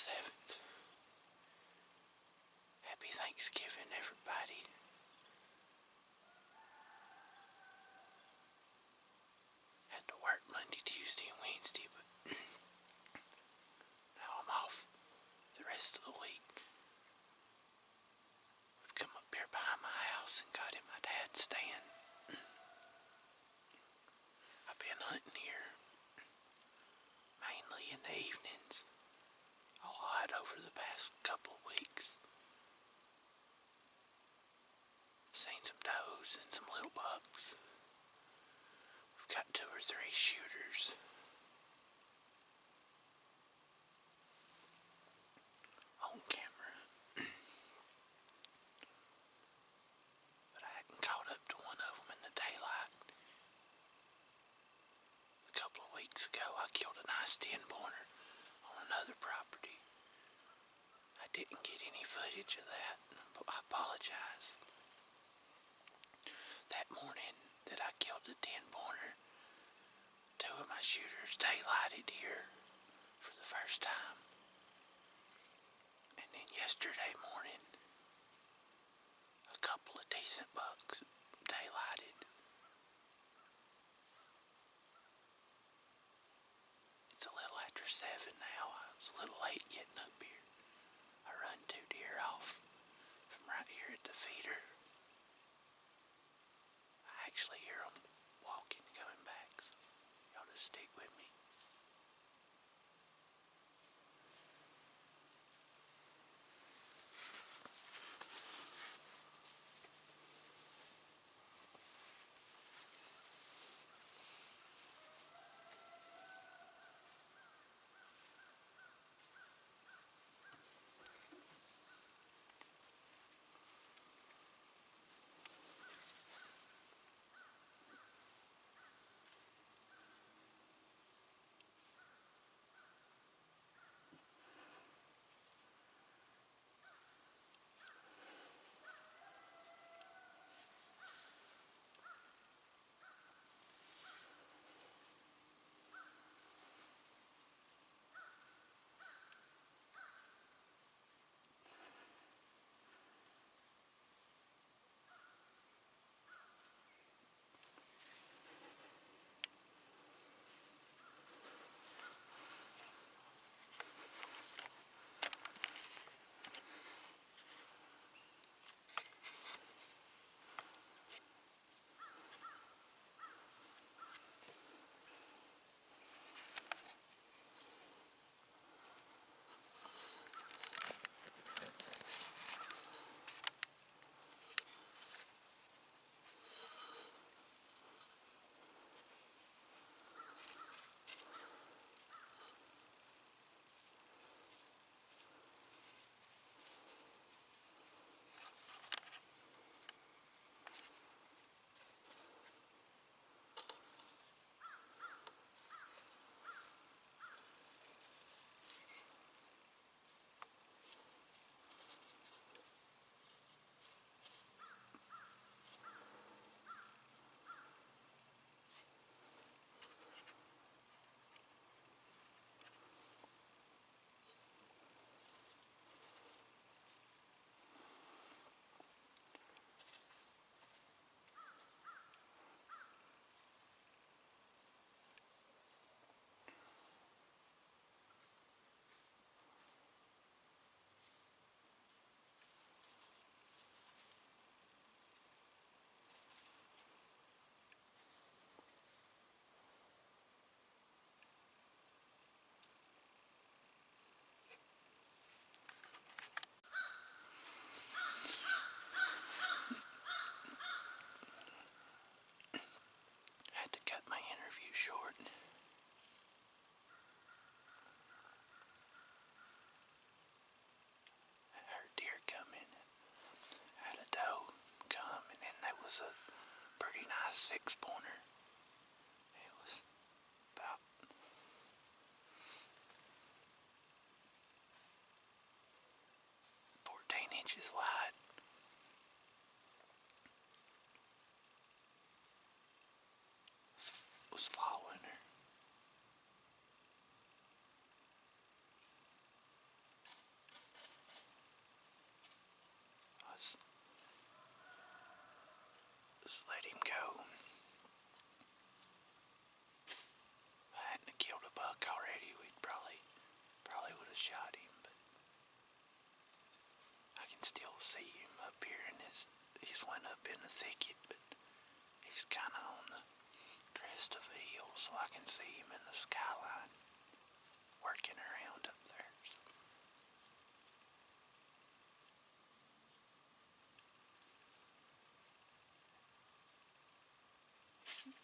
7th. Happy Thanksgiving, everybody. Had to work Monday, Tuesday, and Wednesday, but now I'm off the rest of the week. We've come up here behind my house and got in my dad's stand. I've been hunting here mainly in the evenings a lot over the past couple of weeks. Seen some does and some little bucks. We've got 2 or 3 shooters. On camera. But I hadn't caught up to one of them in the daylight. A couple of weeks ago I killed a nice 10-pointer on another property. I didn't get any footage of that. I apologize. That morning that I killed the 10-pointer, 2 of my shooters daylighted here for the first time. And then yesterday morning, a couple of decent bucks daylighted. It's a little after 7 now. I was a little late getting up here. I run 2 deer off from right here at the feeder. I actually hear them walking, coming back, so y'all just stick with me. Had to cut my interview short. I heard deer coming. I had a doe come, and then there was a pretty nice 6-pointer. It was about 14 inches wide. Was following her. just let him go. If I hadn't killed a buck already, we'd probably would have shot him, but I can still see him up here in he's went up in the thicket, but he's kinda on the crest of the hill, so I can see him in the skyline, working around up there. So.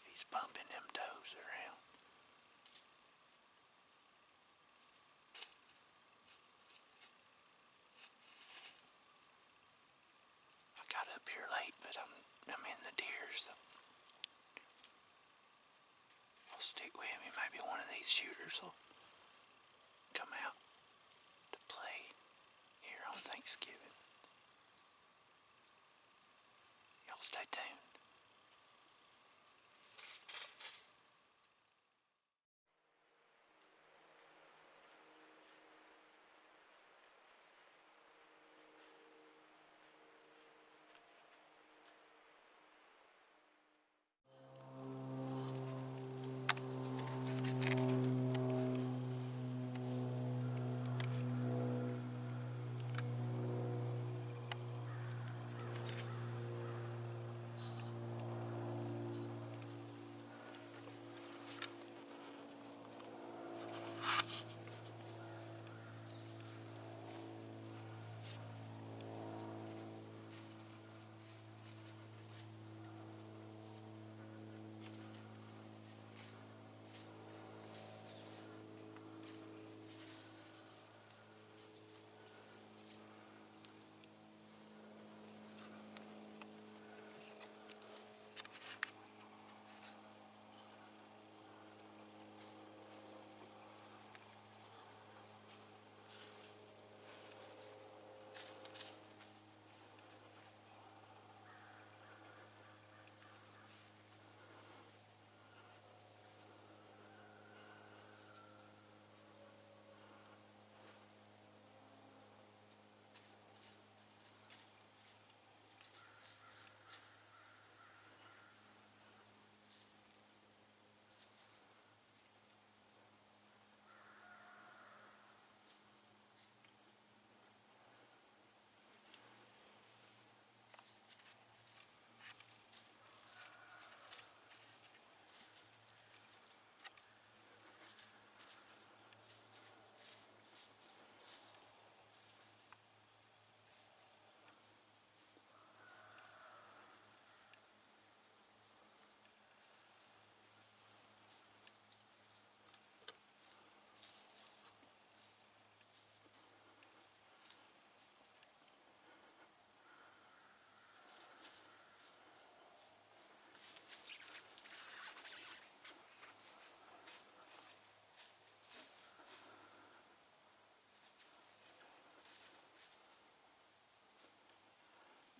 He's bumping them does around. I got up here late, but I'm in the deer, so I'll stick with him. Maybe one of these shooters will come out to play here on Thanksgiving. Y'all stay tuned.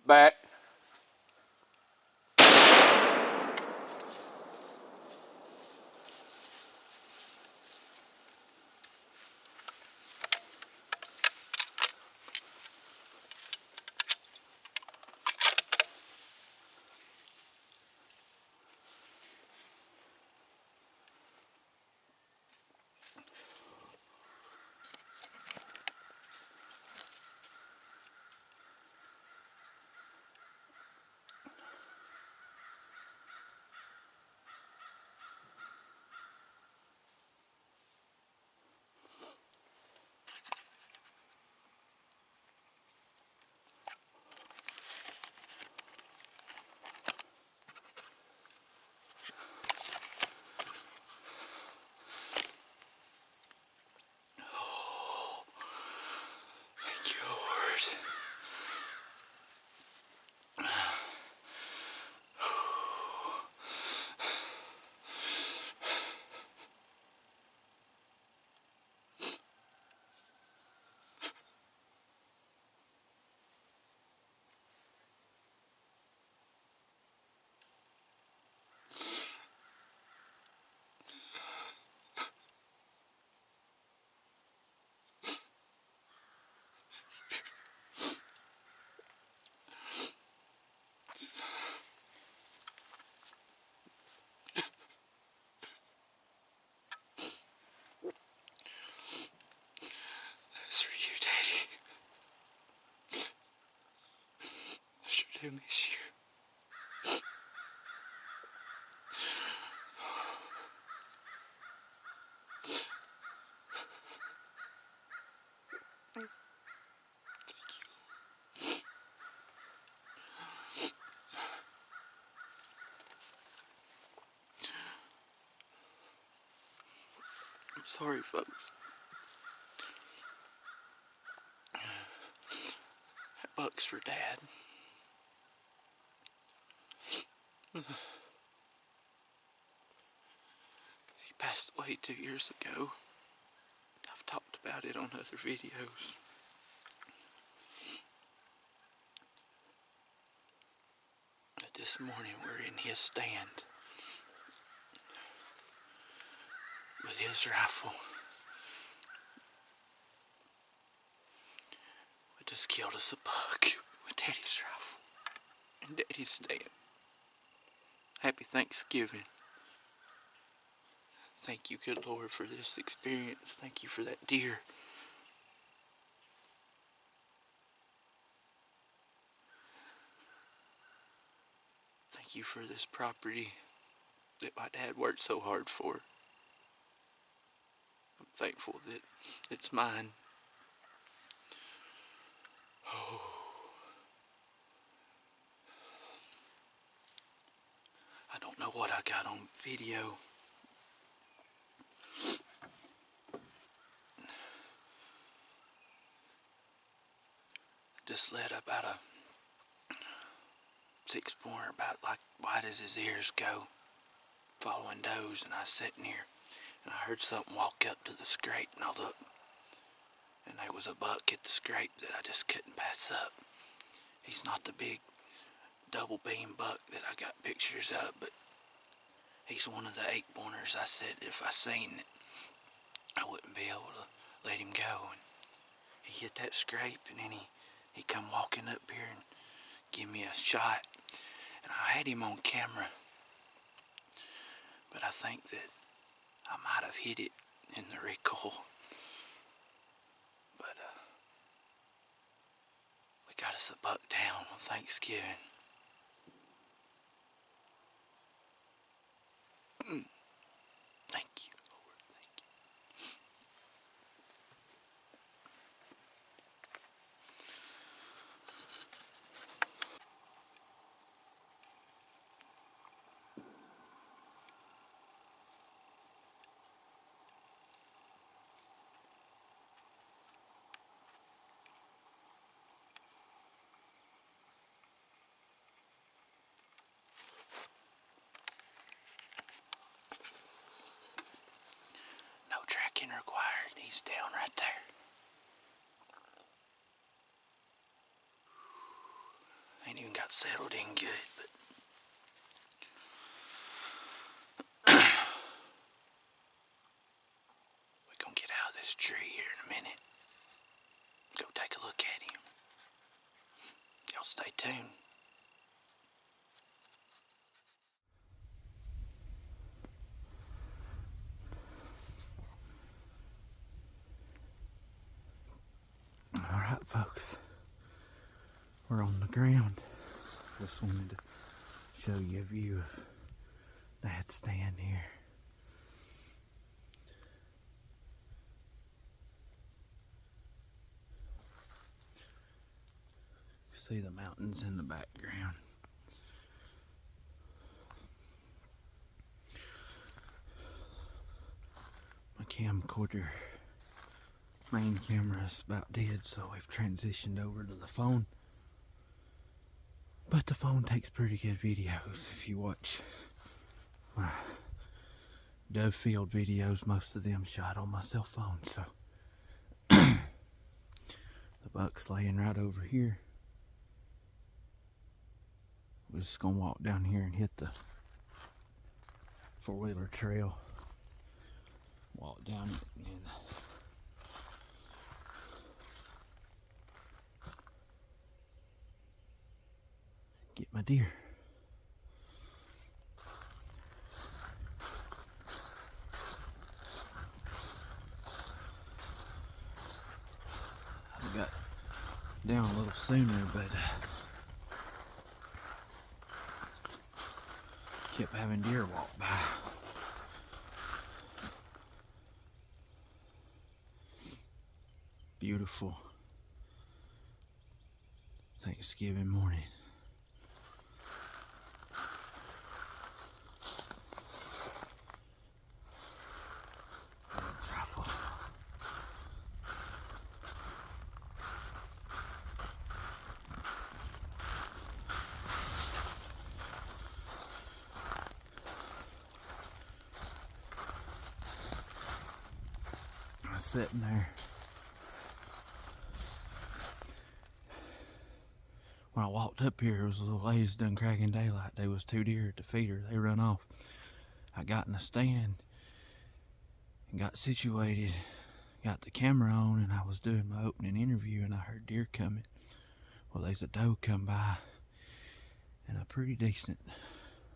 Back. Sorry, folks. That buck's for Dad. He passed away 2 years ago. I've talked about it on other videos. But this morning we're in his stand with his rifle. We just killed us a buck with Daddy's rifle and Daddy's stand. Happy Thanksgiving. Thank you, good Lord, for this experience. Thank you for that deer. Thank you for this property that my dad worked so hard for. I'm thankful that it's mine. Oh. I don't know what I got on video. Just let about a 6-pointer about like wide as his ears go, following does, and I was sitting here and I heard something walk up to the scrape, and I looked, and there was a buck at the scrape that I just couldn't pass up. He's not the big double beam buck that I got pictures of, but he's one of the 8-pointers. I said if I seen it, I wouldn't be able to let him go. And he hit that scrape, and then he come walking up here and give me a shot. And I had him on camera, but I think that I might have hit it in the recoil. But we got us a buck down on Thanksgiving. Thank you, Lord. Thank you. No tracking required. He's down right there. Ain't even got settled in good, but we're gonna get out of this tree here in a minute. Go take a look at him. Y'all stay tuned. Alright, folks. We're on the ground. Just wanted to show you a view of that stand here. You see the mountains in the background. My camcorder main camera is about dead, so we've transitioned over to the phone. But the phone takes pretty good videos. If you watch my Dove Field videos, most of them shot on my cell phone. So the buck's laying right over here. We're just gonna walk down here and hit the 4-wheeler trail. Walk down it and then get my deer. I got down a little sooner, but kept having deer walk by. Beautiful Thanksgiving morning. Drop sitting there. When I walked up here, it was a little ladies done cracking daylight. They was 2 deer at the feeder. They run off. I got in the stand and got situated, got the camera on, and I was doing my opening interview, and I heard deer coming. Well, there's a doe come by, and a pretty decent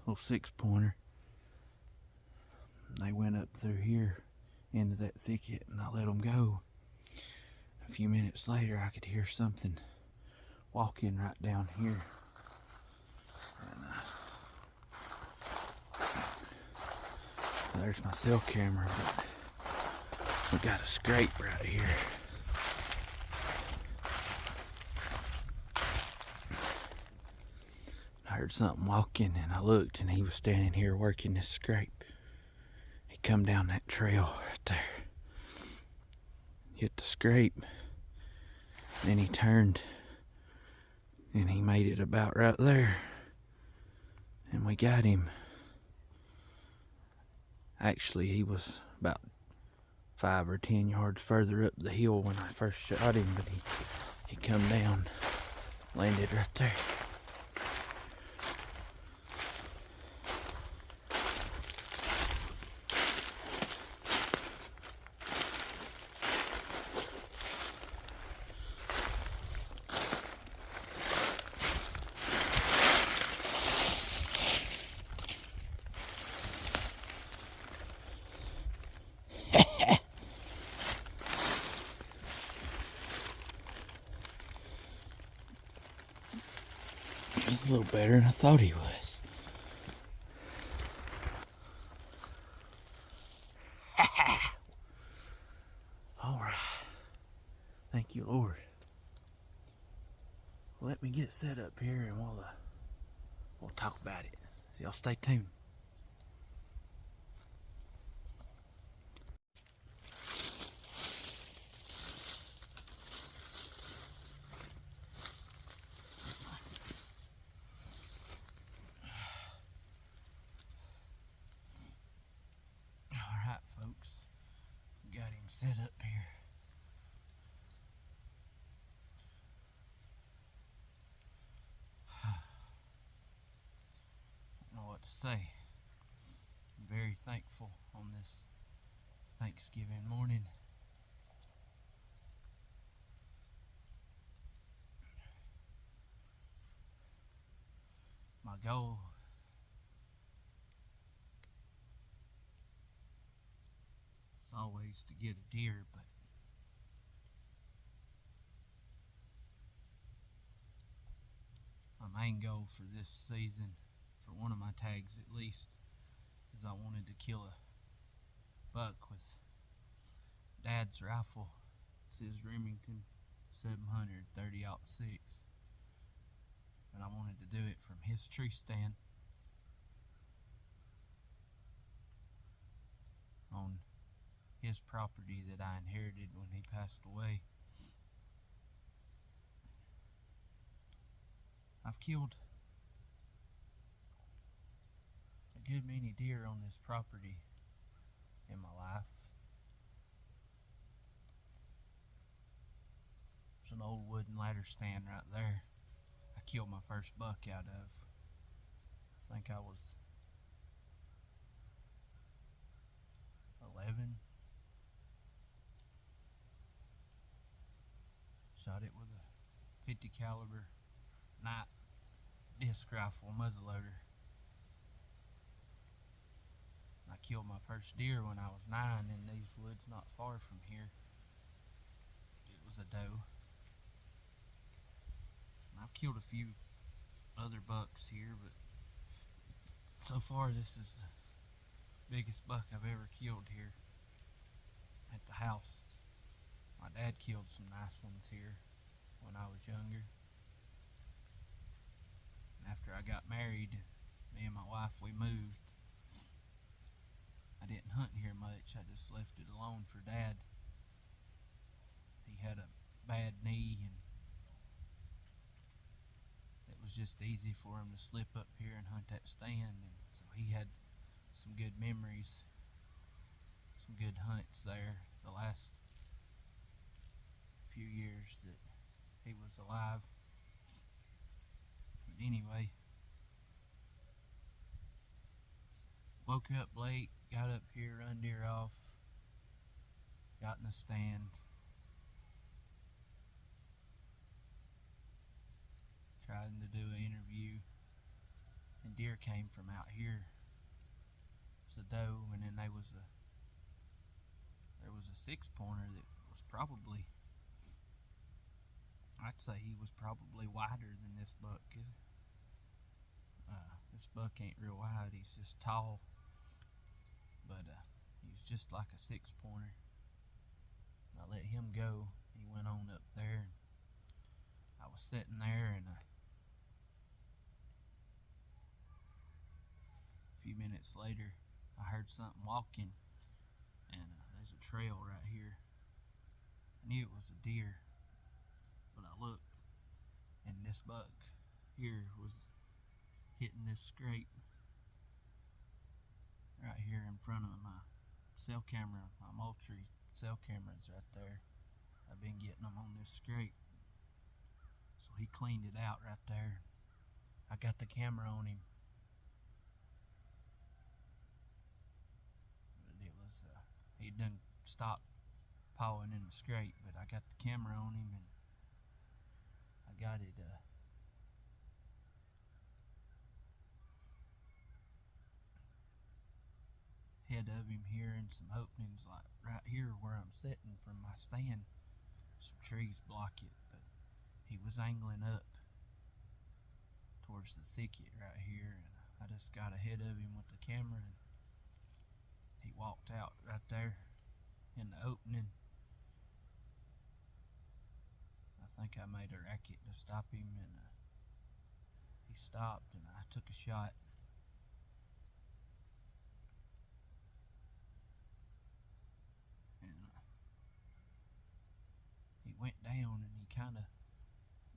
little 6-pointer. They went up through here into that thicket, and I let them go. A few minutes later, I could hear something walking right down here. And there's my cell camera, but we got a scrape right here. I heard something walking, and I looked, and he was standing here working this scrape. He come down that trail right there, hit the scrape, then he turned, and he made it about right there, and we got him. Actually, he was about 5 or 10 yards further up the hill when I first shot him, but he come down, landed right there. He's a little better than I thought he was. All right. Thank you, Lord. Let me get set up here, and we'll talk about it. So y'all stay tuned. Alright, folks. Got him set up here. Don't know what to say. I'm very thankful on this Thanksgiving morning. My goal is always to get a deer, but my main goal for this season, for one of my tags at least, is I wanted to kill a buck with Dad's rifle. It's his Remington 700 30-06, and I wanted to do it from his tree stand on his property that I inherited when he passed away. I've killed a good many deer on this property in my life. There's an old wooden ladder stand right there I killed my first buck out of. I think I was 11. Shot it with a 50 caliber night disc rifle muzzleloader. I killed my first deer when I was 9 in these woods not far from here. It was a doe. And I've killed a few other bucks here, but so far this is the biggest buck I've ever killed here at the house. My dad killed some nice ones here when I was younger. And after I got married, me and my wife, we moved. I didn't hunt here much. I just left it alone for Dad. He had a bad knee, and it was just easy for him to slip up here and hunt that stand. And so he had some good memories, some good hunts there. The last few years that he was alive. But anyway, woke up late, got up here, run deer off, got in the stand, trying to do an interview, and deer came from out here. It was a doe, and then there was a 6-pointer that was probably, I'd say he was probably wider than this buck. This buck ain't real wide, he's just tall, but he was just like a 6-pointer. I let him go, he went on up there. I was sitting there, and a few minutes later I heard something walking, and there's a trail right here. I knew it was a deer, but I looked, and this buck here was hitting this scrape right here in front of my cell camera, my Moultrie cell camera's right there. I've been getting them on this scrape. So he cleaned it out right there. I got the camera on him. But it was, he done stopped pawing in the scrape, but I got the camera on him, and I got it head of him here in some openings, like right here where I'm sitting from my stand. Some trees block it, but he was angling up towards the thicket right here, and I just got ahead of him with the camera, and he walked out right there in the opening. I think I made a racket to stop him, and he stopped, and I took a shot. And he went down, and he kind of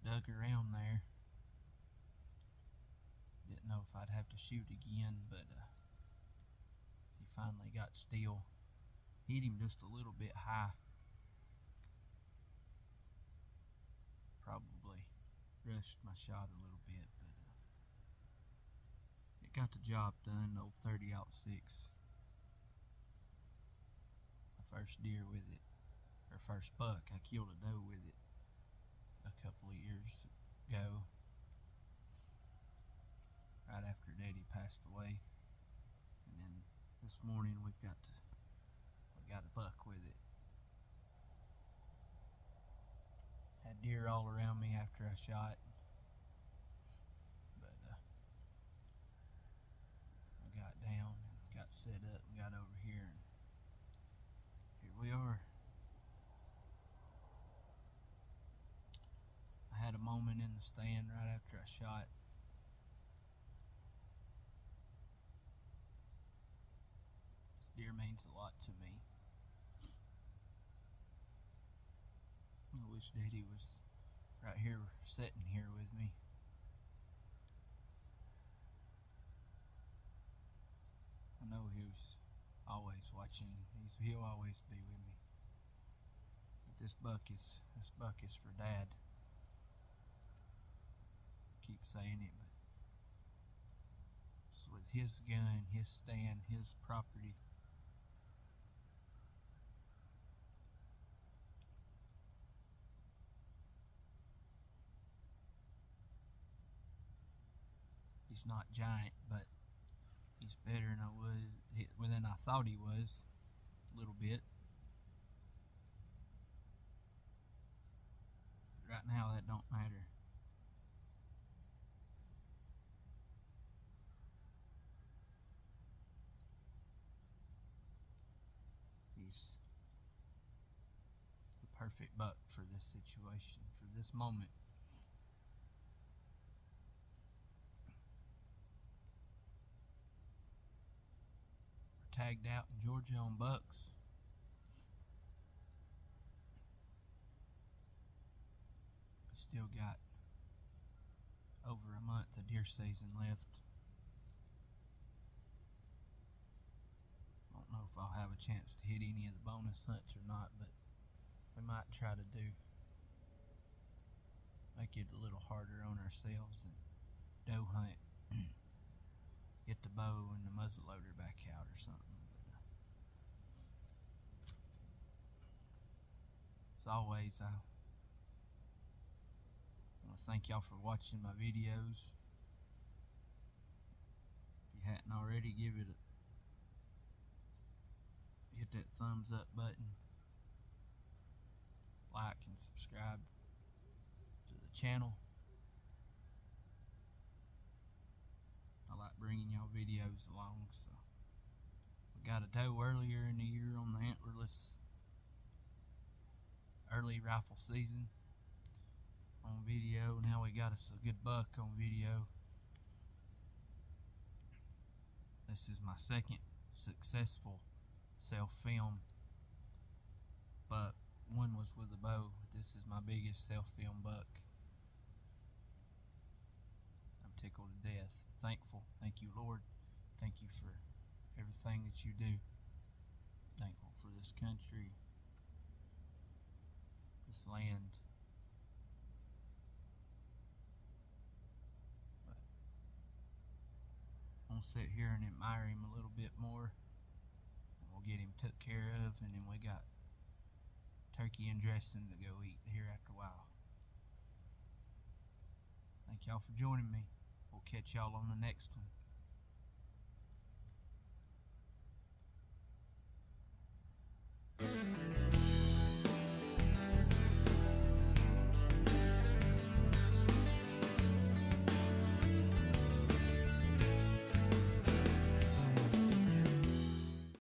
dug around there. Didn't know if I'd have to shoot again, but he finally got still. Hit him just a little bit high. Probably rushed my shot a little bit, but it got the job done. Old 30-06. My first deer with it, or first buck. I killed a doe with it a couple of years ago, right after Daddy passed away. And then this morning we got a buck with it. Had deer all around me after I shot, but I got down and got set up and got over here, and here we are. I had a moment in the stand right after I shot. This deer means a lot to me. I wish Daddy was right here, sitting here with me. I know he was always watching. He'll always be with me. But this buck is for Dad. I keep saying it, but it's with his gun, his stand, his property. He's not giant, but he's better than I thought he was, a little bit. Right now, that don't matter. He's the perfect buck for this situation, for this moment. We're tagged out in Georgia on bucks. We still got over a month of deer season left. I don't know if I'll have a chance to hit any of the bonus hunts or not, but we might try to do make it a little harder on ourselves and doe hunt. Get the bow and the muzzleloader back out or something. But, as always, I want to thank y'all for watching my videos. If you hadn't already, hit that thumbs up button, like and subscribe to the channel. I like bringing y'all videos along. So we got a doe earlier in the year on the antlerless early rifle season on video. Now we got us a good buck on video. This is my second successful self-film buck. One was with a bow. This is my biggest self-film buck. I'm tickled to death. Thankful. Thank you, Lord. Thank you for everything that you do. Thankful for this country, this land. But I'm gonna sit here and admire him a little bit more, and we'll get him took care of, and then we got turkey and dressing to go eat here after a while. Thank y'all for joining me. We'll catch y'all on the next one.